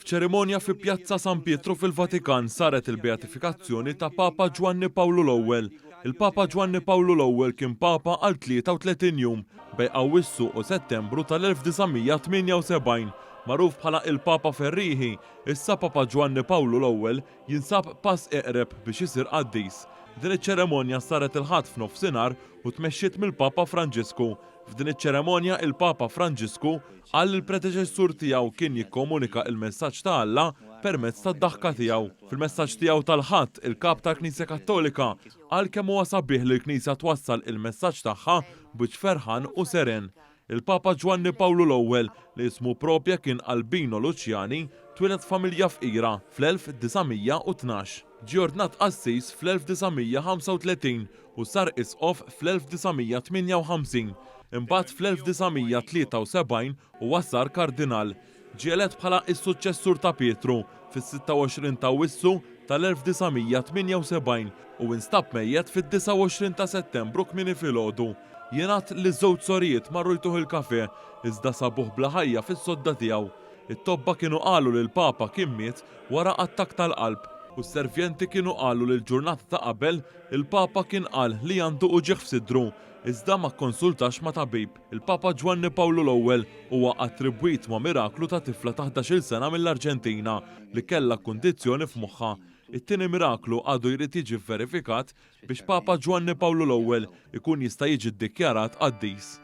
F'ċerimonja fi Pjazza San Pietro fil-Vatikan saret il-beatifikazzjoni ta' Papa Giovanni Paolo l-ewwel. Il-Papa Giovanni Paolo l-ewwel kien Papa għal 33 jum bejn Awwissu u Settembru tal-1978. Magħruf bħala il-Papa Ferriħi, issa Papa Giovanni Paolo l-ewwel jinsab pass eqreb biex isir qaddis. Din iċ-ċeremonja saret il-ħadd f'nofsinhar u tmexxiet mill-Papa Franġisku. F'din iċ-ċeremonja il-Papa Franġisku qal il-predeċessur tiegħu kien jikkomunika il-messaġġ ta' Alla permezz tad-daħka tiegħu. Fil-messaġġ tiegħu tal-ħadd, il-Kap tal-Knisja Kattolika qal kemm huwa sabiħ li l-Knisja twassal il-messaġġ tagħha biex ferħan u seren. Il-Papa Giovanni Paolo l-ewwel li ismu propja kien Albino Luċjani twieled familja fqira fl-1912. Ġie ordnat qassis fl-1935 u sar isqof fl-1958. Imbagħad fl-1973 huwa sar kardinal. Ġie elett bħala s-suċċessur ta' Pietru fis-26 ta' Awwissu tal-1978 u instab mejjed fid-29 ta' Settembru kmieni filgħodu. Jingħad li żewġ sorijiet marru jtuħu il-kafè iżda sabuh bla ħajja fis-sodda tiegħu. It-tobba kienu qalu li l-Papa kien miet wara attakk tal-qalb u s-servjenti kienu qalu li l-ġurnata ta' qabel il-Papa kien qal li għandu uġigħ f'sidru iżda ma kkonsultax ma' tabib. Il-Papa Giovanni Paolo l-ewwel huwa attribwit ma' miraklu ta' tifla ta' 11-il sena mill-Arġentina li kellha kundizzjoni f'moħħha. It-tieni miraklu għadu jrid jiġi verifikat biex Papa Giovanni Paolo l-ewwel ikun jista' jiġi ddikjarat qaddis.